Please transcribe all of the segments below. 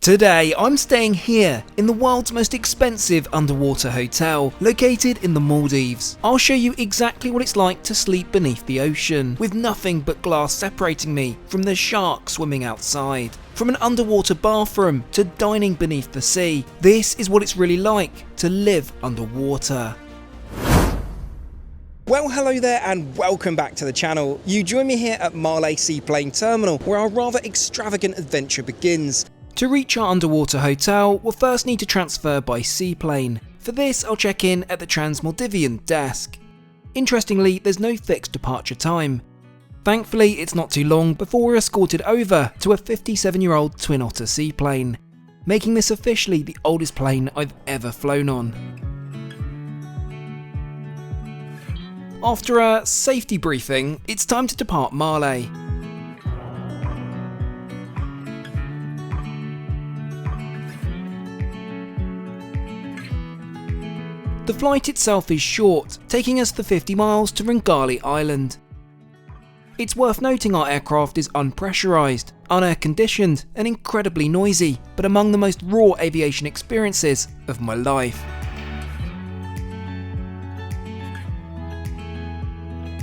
Today, I'm staying here in the world's most expensive underwater hotel, located in the Maldives. I'll show you exactly what it's like to sleep beneath the ocean, with nothing but glass separating me from the shark swimming outside. From an underwater bathroom to dining beneath the sea, this is what it's really like to live underwater. Well, hello there and welcome back to the channel. You join me here at Malé Seaplane Terminal, where our rather extravagant adventure begins. To reach our underwater hotel, we'll first need to transfer by seaplane. For this, I'll check in at the Trans-Maldivian desk. Interestingly, there's no fixed departure time. Thankfully, it's not too long before we're escorted over to a 57-year-old Twin Otter seaplane, making this officially the oldest plane I've ever flown on. After a safety briefing, it's time to depart Malé. The flight itself is short, taking us the 50 miles to Rangali Island. It's worth noting our aircraft is unpressurised, unair-conditioned and incredibly noisy, but among the most raw aviation experiences of my life.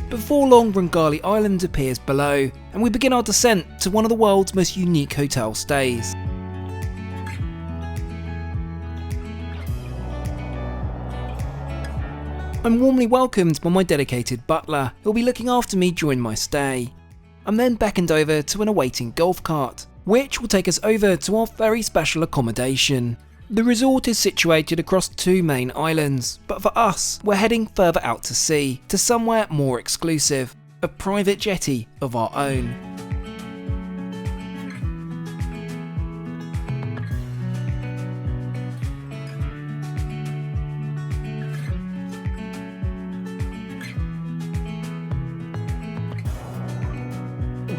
Before long, Rangali Island appears below, and we begin our descent to one of the world's most unique hotel stays. I'm warmly welcomed by my dedicated butler, who'll be looking after me during my stay. I'm then beckoned over to an awaiting golf cart, which will take us over to our very special accommodation. The resort is situated across two main islands, but for us, we're heading further out to sea, to somewhere more exclusive, a private jetty of our own.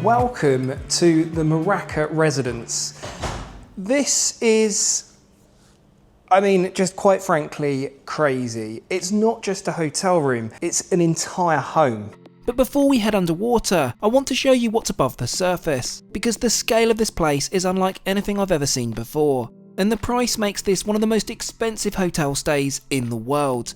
Welcome to the Muraka Residence. This is, just quite frankly, crazy. It's not just a hotel room, it's an entire home. But before we head underwater, I want to show you what's above the surface, because the scale of this place is unlike anything I've ever seen before, and the price makes this one of the most expensive hotel stays in the world.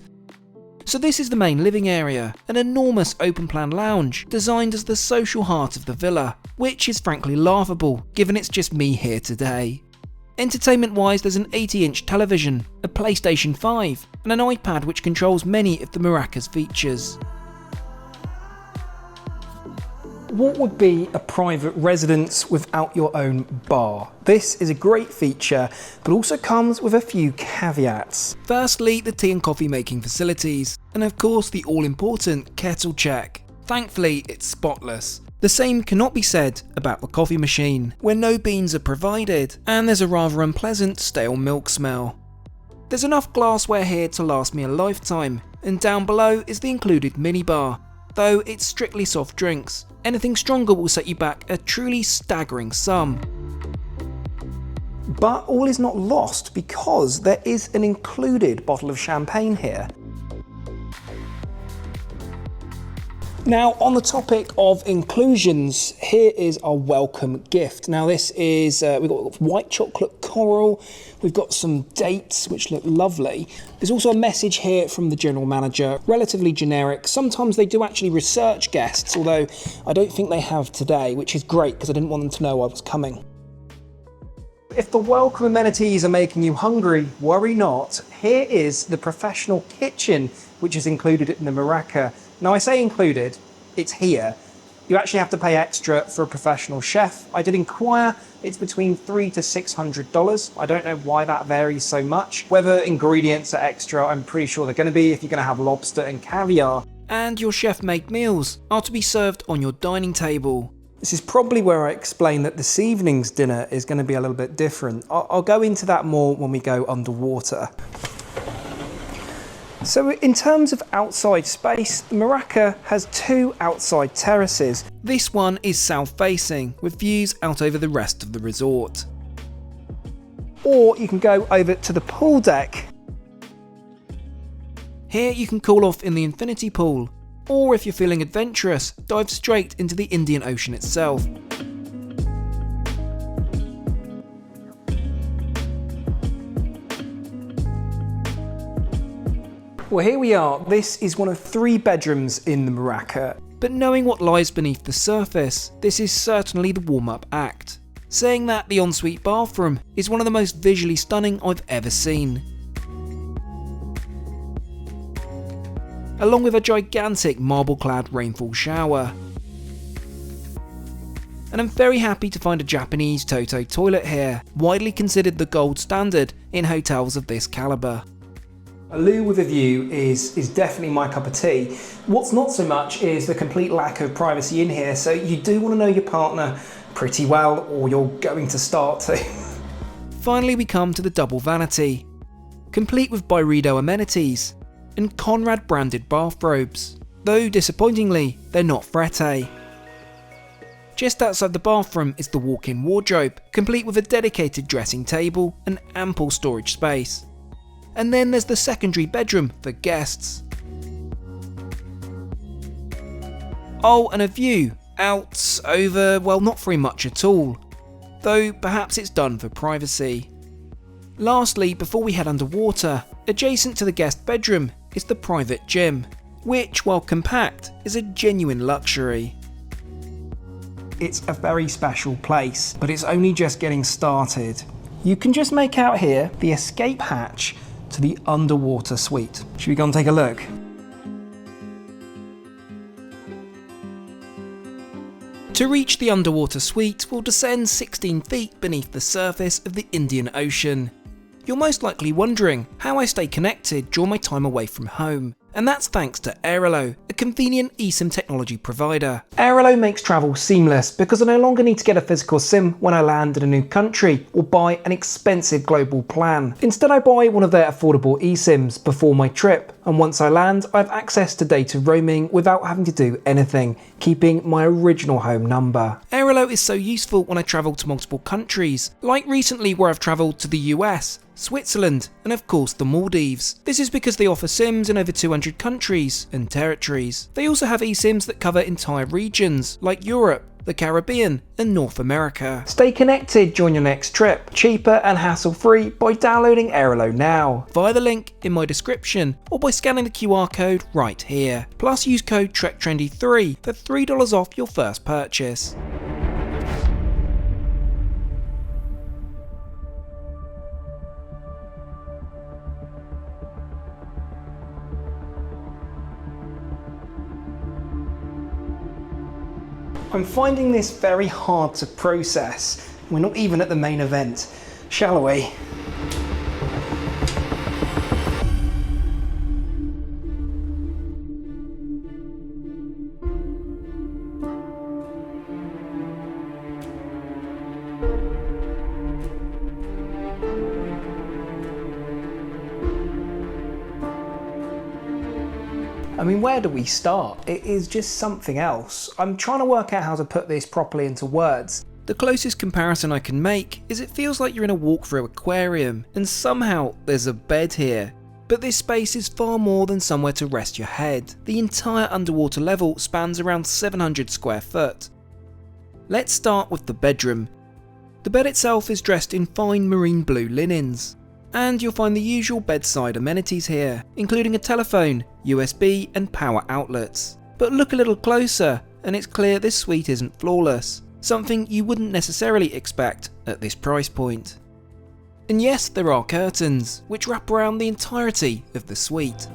So this is the main living area, an enormous open-plan lounge designed as the social heart of the villa, which is frankly laughable given it's just me here today. Entertainment-wise, there's an 80-inch television, a PlayStation 5, and an iPad which controls many of the Muraka's features. What would be a private residence without your own bar? This is a great feature, but also comes with a few caveats. Firstly, the tea and coffee making facilities, and of course the all-important kettle check. Thankfully, it's spotless. The same cannot be said about the coffee machine, where no beans are provided, and there's a rather unpleasant stale milk smell. There's enough glassware here to last me a lifetime, and down below is the included minibar, though it's strictly soft drinks. Anything stronger will set you back a truly staggering sum. But all is not lost, because there is an included bottle of champagne here. Now, on the topic of inclusions, here is our welcome gift. Now this is, we've got white chocolate coral, we've got some dates which look lovely. There's also a message here from the general manager, relatively generic. Sometimes they do actually research guests, although I don't think they have today, which is great because I didn't want them to know I was coming. If the welcome amenities are making you hungry, worry not. Here is the professional kitchen, which is included in the Muraka. Now I say included, it's here. You actually have to pay extra for a professional chef. I did inquire, it's between $300 to $600. I don't know why that varies so much. Whether ingredients are extra, I'm pretty sure they're going to be if you're going to have lobster and caviar. And your chef-made meals are to be served on your dining table. This is probably where I explain that this evening's dinner is going to be a little bit different. I'll go into that more when we go underwater. So in terms of outside space, the Muraka has two outside terraces. This one is south-facing, with views out over the rest of the resort. Or you can go over to the pool deck. Here you can cool off in the infinity pool, or if you're feeling adventurous, dive straight into the Indian Ocean itself. Well, here we are. This is one of 3 bedrooms in the Muraka. But knowing what lies beneath the surface, this is certainly the warm-up act. Saying that, the ensuite bathroom is one of the most visually stunning I've ever seen. Along with a gigantic marble-clad rainfall shower. And I'm very happy to find a Japanese Toto toilet here, widely considered the gold standard in hotels of this calibre. A loo with a view is definitely my cup of tea. What's not so much is the complete lack of privacy in here, so you do want to know your partner pretty well or you're going to start to. Finally we come to the double vanity, complete with Byredo amenities and Conrad branded bathrobes, though disappointingly they're not Frette. Just outside the bathroom is the walk-in wardrobe, complete with a dedicated dressing table and ample storage space. And then there's the secondary bedroom for guests. Oh, and a view out over, well, not very much at all, though perhaps it's done for privacy. Lastly, before we head underwater, adjacent to the guest bedroom is the private gym, which, while compact, is a genuine luxury. It's a very special place, but it's only just getting started. You can just make out here the escape hatch to the underwater suite. Should we go and take a look? To reach the underwater suite, we'll descend 16 feet beneath the surface of the Indian Ocean. You're most likely wondering how I stay connected during my time away from home. And that's thanks to Airalo, a convenient eSIM technology provider. Airalo makes travel seamless because I no longer need to get a physical SIM when I land in a new country or buy an expensive global plan. Instead, I buy one of their affordable eSIMs before my trip, and once I land, I have access to data roaming without having to do anything, keeping my original home number. Airalo is so useful when I travel to multiple countries, like recently where I've travelled to the US, Switzerland, and of course the Maldives. This is because they offer SIMs in over 200 countries and territories. They also have eSIMs that cover entire regions, like Europe, the Caribbean, and North America. Stay connected during your next trip, cheaper and hassle-free by downloading Airalo now, via the link in my description, or by scanning the QR code right here. Plus use code TrekTrendy3 for $3 off your first purchase. I'm finding this very hard to process. We're not even at the main event, shall we? I mean, where do we start? It is just something else. I'm trying to work out how to put this properly into words. The closest comparison I can make is it feels like you're in a walk-through aquarium, and somehow there's a bed here. But this space is far more than somewhere to rest your head. The entire underwater level spans around 700 square foot. Let's start with the bedroom. The bed itself is dressed in fine marine blue linens. And you'll find the usual bedside amenities here, including a telephone, USB and power outlets. But look a little closer and it's clear this suite isn't flawless, something you wouldn't necessarily expect at this price point. And yes, there are curtains, which wrap around the entirety of the suite.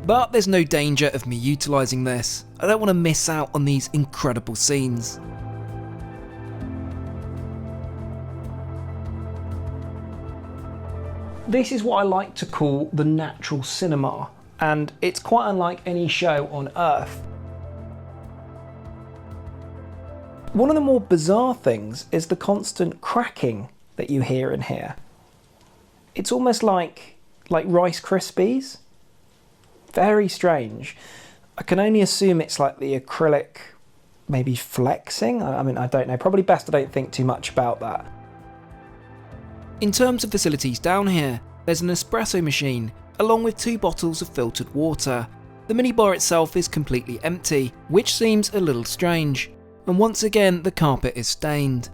But there's no danger of me utilising this. I don't want to miss out on these incredible scenes. This is what I like to call the natural cinema, and it's quite unlike any show on Earth. One of the more bizarre things is the constant cracking that you hear in here. It's almost like Rice Krispies. Very strange. I can only assume it's like the acrylic maybe flexing. I mean, I don't know. Probably best I don't think too much about that. In terms of facilities down here, there's an espresso machine, along with 2 bottles of filtered water. The minibar itself is completely empty, which seems a little strange. And once again, the carpet is stained.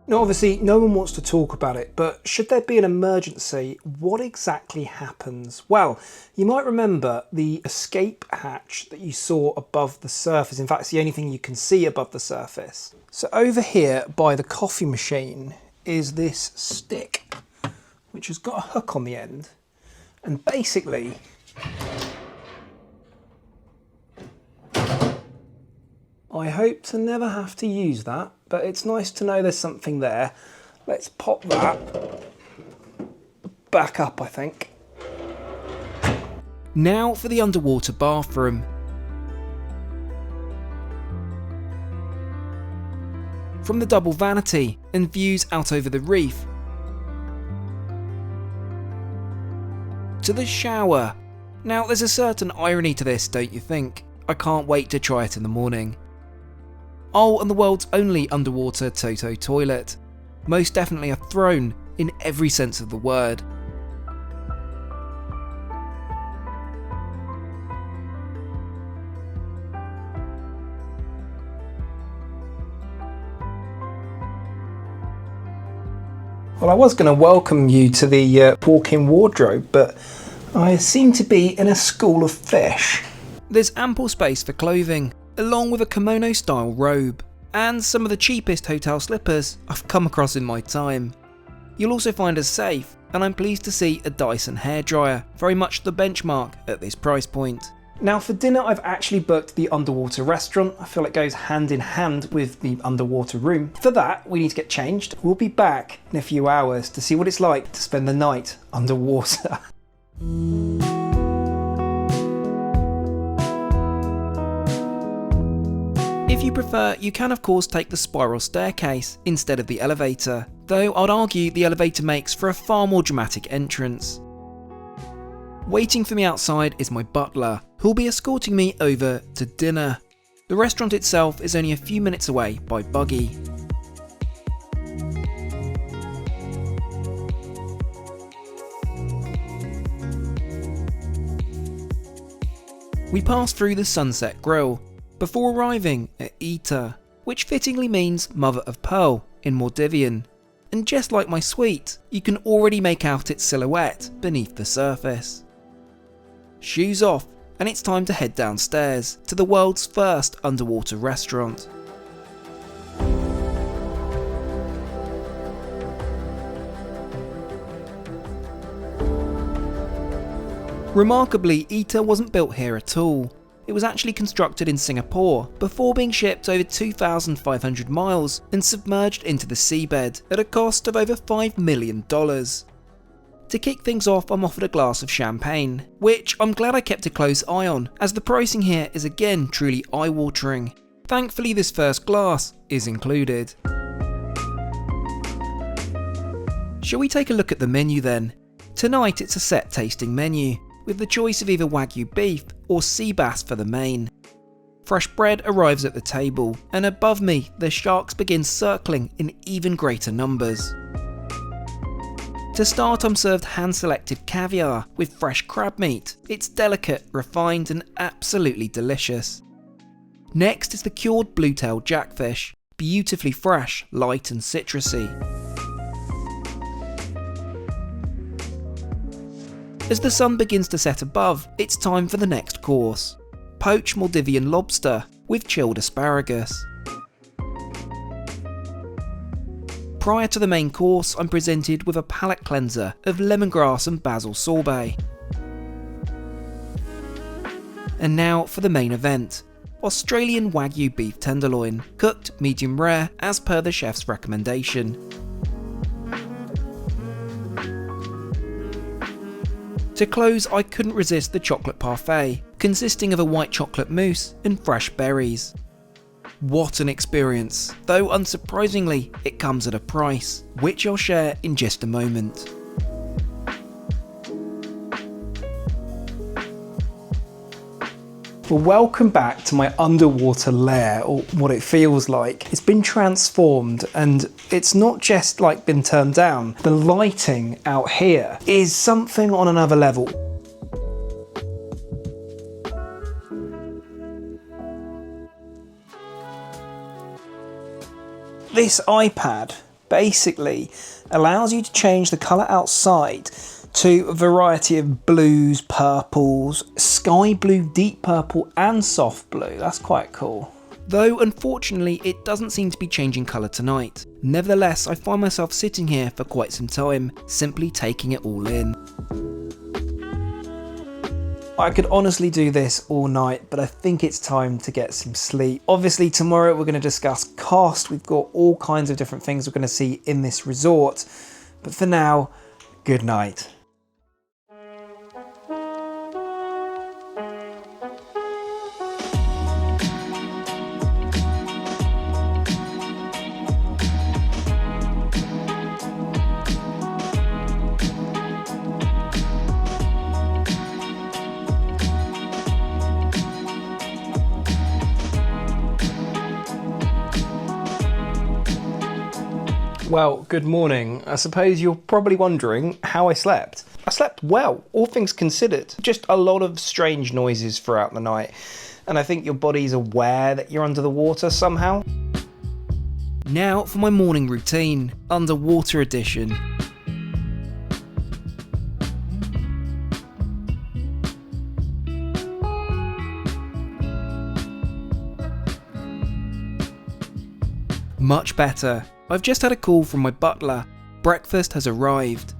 Now obviously no one wants to talk about it, but should there be an emergency, what exactly happens? Well, you might remember the escape hatch that you saw above the surface. In fact, it's the only thing you can see above the surface. So over here by the coffee machine is this stick, which has got a hook on the end. And basically, I hope to never have to use that, but it's nice to know there's something there. Let's pop that back up, I think. Now for the underwater bathroom. From the double vanity and views out over the reef, to the shower. Now there's a certain irony to this, don't you think? I can't wait to try it in the morning. Oh, and the world's only underwater Toto toilet. Most definitely a throne in every sense of the word. Well, I was going to welcome you to the walk-in wardrobe, but I seem to be in a school of fish. There's ample space for clothing, along with a kimono-style robe, and some of the cheapest hotel slippers I've come across in my time. You'll also find a safe, and I'm pleased to see a Dyson hairdryer, very much the benchmark at this price point. Now for dinner I've actually booked the underwater restaurant. I feel it goes hand in hand with the underwater room. For that we need to get changed. We'll be back in a few hours to see what it's like to spend the night underwater. If you prefer, you can of course take the spiral staircase instead of the elevator, though I'd argue the elevator makes for a far more dramatic entrance. Waiting for me outside is my butler, who'll be escorting me over to dinner. The restaurant itself is only a few minutes away by buggy. We pass through the Sunset Grill before arriving at Ita, which fittingly means mother of pearl in Maldivian. And just like my suite, you can already make out its silhouette beneath the surface. Shoes off, and it's time to head downstairs to the world's first underwater restaurant. Remarkably, Ita wasn't built here at all. It was actually constructed in Singapore before being shipped over 2,500 miles and submerged into the seabed at a cost of over $5 million. To kick things off, I'm offered a glass of champagne, which I'm glad I kept a close eye on, as the pricing here is again truly eye-watering. Thankfully this first glass is included. Shall we take a look at the menu then? Tonight it's a set tasting menu, with the choice of either Wagyu beef or sea bass for the main. Fresh bread arrives at the table, and above me the sharks begin circling in even greater numbers. To start, I'm served hand-selected caviar with fresh crab meat. It's delicate, refined and absolutely delicious. Next is the cured blue-tailed jackfish, beautifully fresh, light and citrusy. As the sun begins to set above, it's time for the next course. Poached Maldivian lobster with chilled asparagus. Prior to the main course, I'm presented with a palate cleanser of lemongrass and basil sorbet. And now for the main event. Australian Wagyu beef tenderloin, cooked medium rare as per the chef's recommendation. To close, I couldn't resist the chocolate parfait, consisting of a white chocolate mousse and fresh berries. What an experience, though unsurprisingly it comes at a price, which I'll share in just a moment. Well, welcome back to my underwater lair, or what it feels like. It's been transformed, and it's not just like been turned down. The lighting out here is something on another level. This iPad basically allows you to change the colour outside to a variety of blues, purples, sky blue, deep purple and soft blue. That's quite cool. Though unfortunately it doesn't seem to be changing colour tonight. Nevertheless, I find myself sitting here for quite some time, simply taking it all in. I could honestly do this all night, but I think it's time to get some sleep. Obviously tomorrow we're going to discuss cost. We've got all kinds of different things we're going to see in this resort. But for now, good night. Well, good morning. I suppose you're probably wondering how I slept. I slept well, all things considered. Just a lot of strange noises throughout the night. And I think your body's aware that you're under the water somehow. Now for my morning routine, underwater edition. Much better. I've just had a call from my butler. Breakfast has arrived.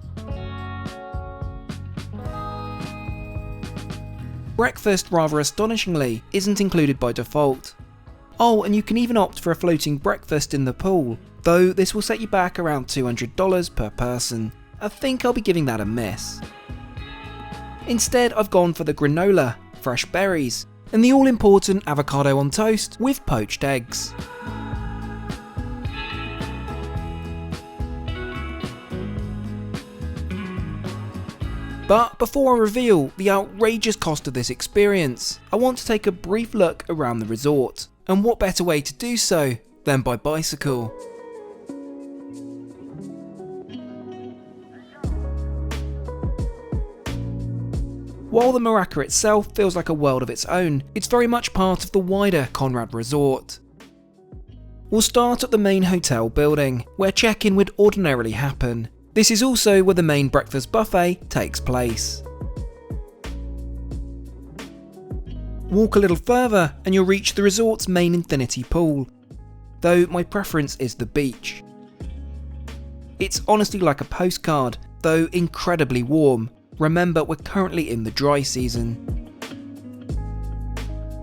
Breakfast, rather astonishingly, isn't included by default. Oh, and you can even opt for a floating breakfast in the pool, though this will set you back around $200 per person. I think I'll be giving that a miss. Instead, I've gone for the granola, fresh berries, and the all-important avocado on toast with poached eggs. But before I reveal the outrageous cost of this experience, I want to take a brief look around the resort. And what better way to do so than by bicycle? While the Muraka itself feels like a world of its own, it's very much part of the wider Conrad Resort. We'll start at the main hotel building, where check-in would ordinarily happen. This is also where the main breakfast buffet takes place. Walk a little further and you'll reach the resort's main infinity pool, though my preference is the beach. It's honestly like a postcard, though incredibly warm. Remember, we're currently in the dry season.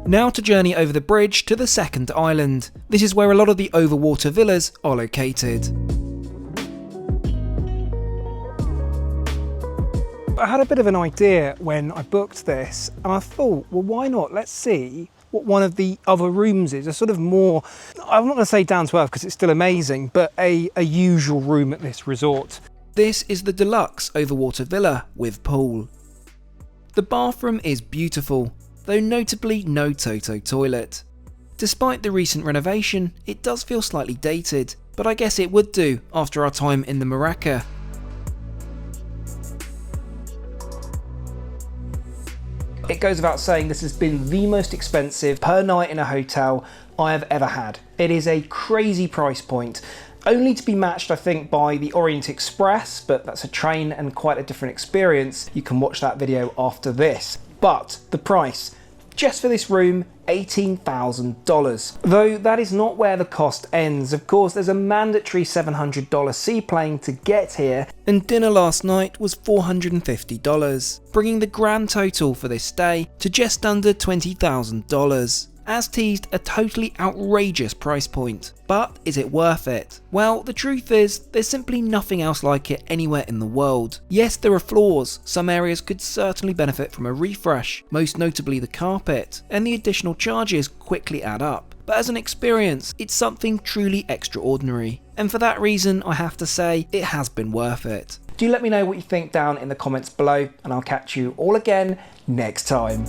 Now to journey over the bridge to the second island. This is where a lot of the overwater villas are located. I had a bit of an idea when I booked this, and I thought, well, why not? Let's see what one of the other rooms is. A sort of more, I'm not going to say down to earth because it's still amazing, but a usual room at this resort. This is the deluxe overwater villa with pool. The bathroom is beautiful, though notably no Toto toilet. Despite the recent renovation, it does feel slightly dated, but I guess it would do after our time in the Muraka. It goes without saying this has been the most expensive per night in a hotel I have ever had. It is a crazy price point, only to be matched I think by the Orient Express, but that's a train and quite a different experience. You can watch that video after this. But the price, just for this room, $18,000. Though that is not where the cost ends. Of course, there's a mandatory $700 seaplane to get here, and dinner last night was $450, bringing the grand total for this stay to just under $20,000. As teased, a totally outrageous price point. But is it worth it? Well, the truth is, there's simply nothing else like it anywhere in the world. Yes, there are flaws. Some areas could certainly benefit from a refresh, most notably the carpet, and the additional charges quickly add up. But as an experience, it's something truly extraordinary. And for that reason, I have to say, it has been worth it. Do let me know what you think down in the comments below, and I'll catch you all again next time.